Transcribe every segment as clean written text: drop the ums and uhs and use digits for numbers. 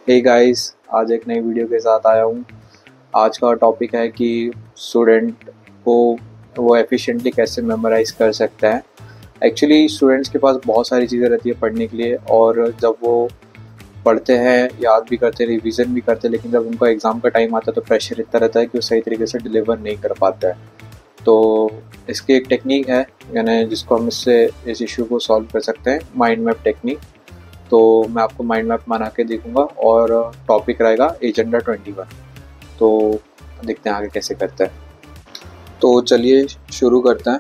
Hey guys, आज एक नई वीडियो के साथ आया हूँ। आज का टॉपिक है कि स्टूडेंट को वो एफिशिएंटली कैसे मेमोराइज़ कर सकता है। एक्चुअली स्टूडेंट्स के पास बहुत सारी चीज़ें रहती है पढ़ने के लिए, और जब वो पढ़ते हैं, याद भी करते हैं, रिवीजन भी करते हैं, लेकिन जब उनका एग्ज़ाम का टाइम आता है तो प्रेशर इतना रहता है कि वो सही तरीके से डिलीवर नहीं कर पाता है। तो इसकी एक टेक्निक है, यानी जिसको हम इससे इस इशू को सॉल्व कर सकते हैं, माइंड मैप टेक्निक। तो मैं आपको माइंड मैप बना के देखूंगा और टॉपिक रहेगा एजेंडा 21। तो देखते हैं आगे कैसे करते हैं। तो चलिए शुरू करते हैं।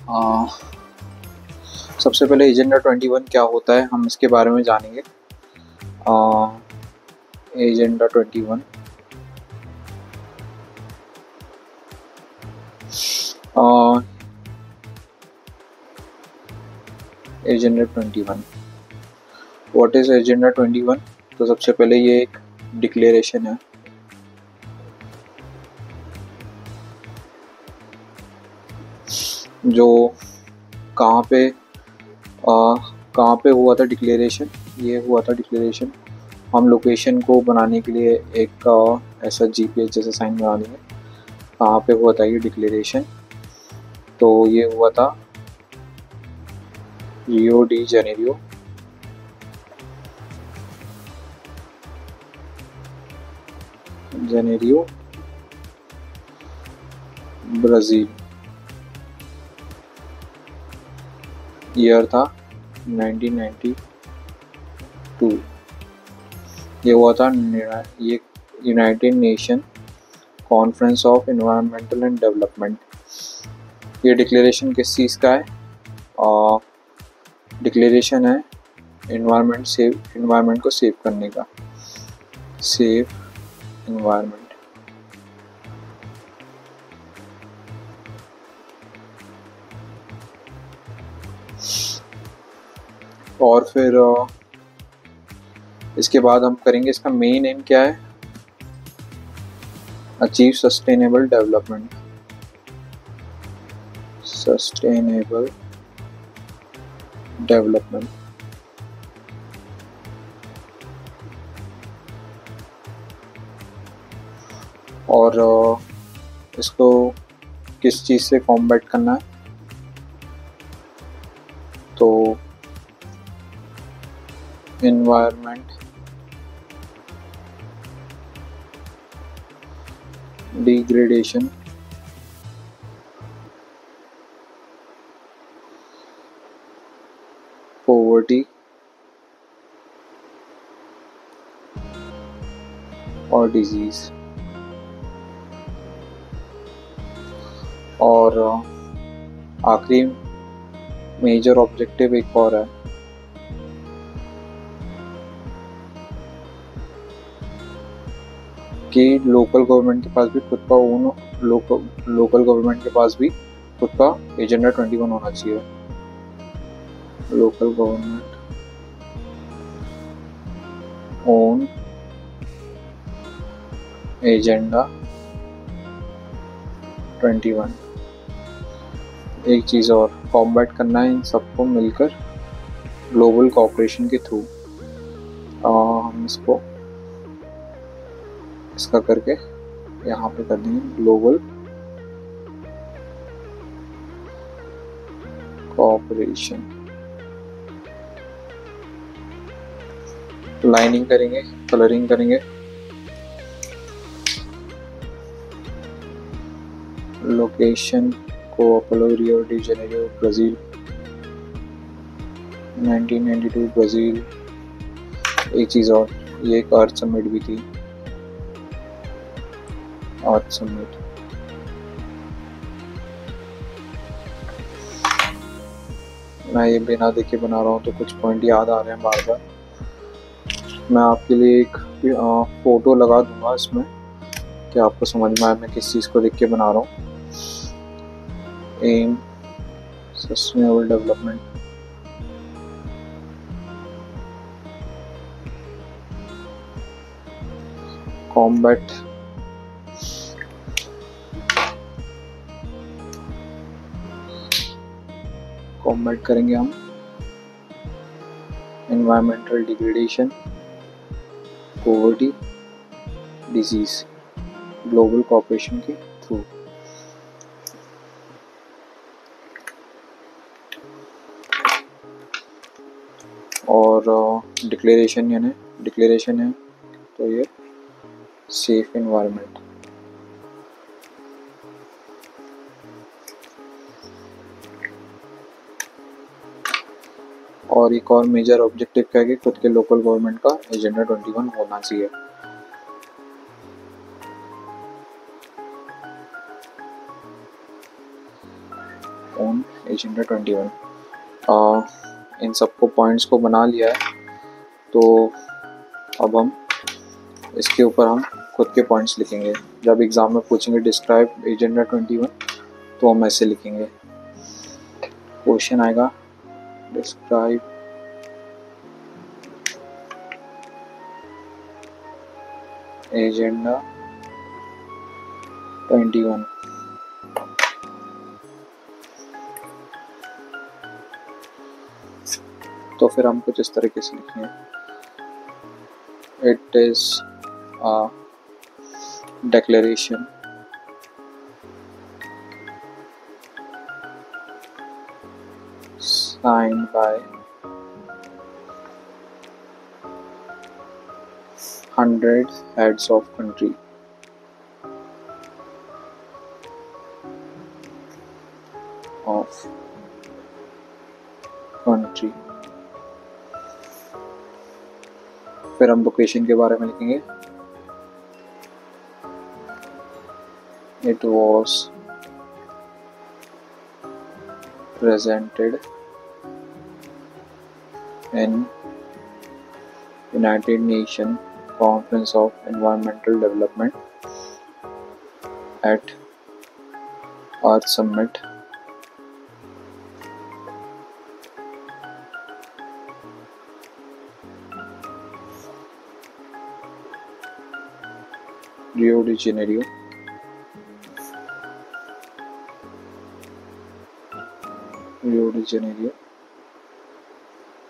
आ, सबसे पहले एजेंडा 21 क्या होता है, हम इसके बारे में जानेंगे। Agenda 21 agenda 21 what is agenda 21। तो सबसे पहले ये एक डिक्लेरेशन है जो कहाँ पे कहाँ पे हुआ था डिक्लेरेशन। ये हुआ था डिक्लेरेशन, हम लोकेशन को बनाने के लिए एक ऐसा जीपीएस जैसा साइन बना देंगे। कहाँ पे हुआ था ये डिक्लेरेशन, तो ये हुआ था Rio de Janeiro, Brazil. Year था 1992। ये हुआ था ये United nation conference of environmental and development. ये डिक्लेरेशन किस चीज़ का है? डिक्लेरेशन है एनवायरमेंट को सेव करने का, सेव एनवायरमेंट। और फिर इसके बाद हम करेंगे, इसका मेन एम क्या है? Achieve sustainable development, sustainable development. और इसको किस चीज़ से कॉम्बैट करना है? तो एनवायरमेंट डिग्रेडेशन, पॉवर्टी और डिजीज। और आखिरी मेजर ऑब्जेक्टिव एक और है, कि लोकल गवर्नमेंट के पास भी खुद का ओन लोकल गवर्नमेंट के पास भी खुद का एजेंडा 21 होना चाहिए। Local government own agenda 21। एक चीज़ और, कॉम्बैट करना है इन सबको मिलकर ग्लोबल कोऑपरेशन के थ्रू। हम इसको इसका करके यहाँ पे कर देंगे ग्लोबल कोऑपरेशन। लाइनिंग करेंगे, कलरिंग करेंगे। लोकेशन को Apollo Rio de Janeiro Brazil, 1992 Brazil. एक चीज़ और, ये एक अर्थ समिट भी थी, अर्थ समिट। मैं ये बिना देखे बना रहा हूँ तो कुछ पॉइंट याद आ रहे हैं बार बार। मैं आपके लिए एक फ़ोटो लगा दूंगा इसमें कि आपको समझ में आए मैं किस चीज़ को देख के बना रहा हूँ। Aim sustainable development, combat combat करेंगे हम environmental degradation, poverty disease global cooperation के थ्रू। और डिक्लेरेशन है तो ये सेफ एनवायरनमेंट। और एक और मेजर ऑब्जेक्टिव क्या है कि खुद के लोकल गवर्नमेंट का एजेंडा 21 होना चाहिए। ऑन एजेंडा 21 इन सबको पॉइंट्स को बना लिया है, तो अब हम इसके ऊपर हम खुद के पॉइंट्स लिखेंगे। जब एग्जाम में पूछेंगे डिस्क्राइब एजेंडा 21 तो हम ऐसे लिखेंगे। क्वेश्चन आएगा डिस्क्राइब एजेंडा 21। तो फिर हम कुछ इस तरीके से लिखेंगे, it is a declaration signed by 100 heads of country फिर हम लोकेशन के बारे में लिखेंगे, it was presented in United Nations Conference of Environmental Development at Earth Summit Rio de Janeiro,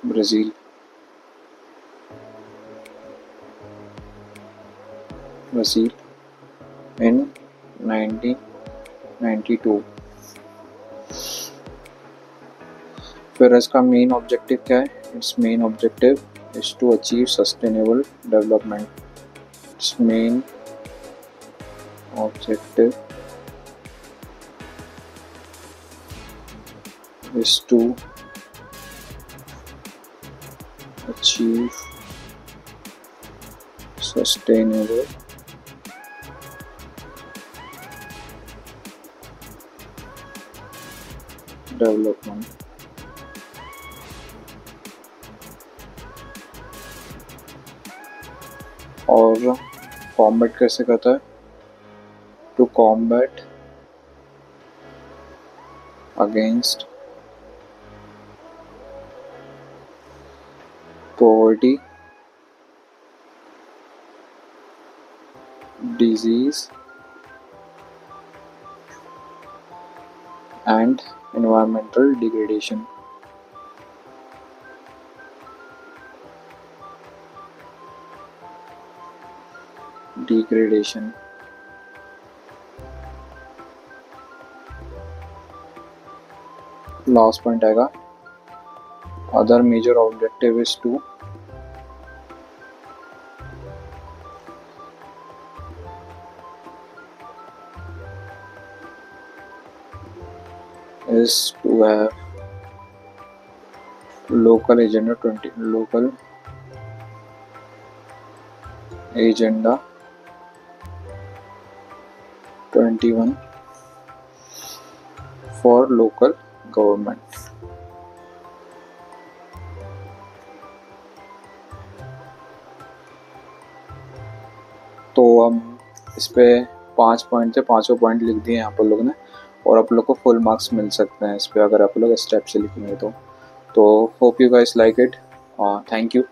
Brazil in 1992। फिर इसका मेन ऑब्जेक्टिव क्या है? It's main objective is to achieve sustainable development. It's main objective is to achieve sustainable development। और combat कैसे करता है? To combat against poverty, disease and environmental degradation। Last point आएगा, other major objective is to have local agenda 21 for local government. तो हम इस पे 5 point थे, 5 पॉइंट लिख दिए यहाँ पर लोगों ने, और आप लोग को फुल मार्क्स मिल सकते हैं इस पे अगर आप लोग स्टेप से लिखेंगे तो hope you guys like it. Thank you.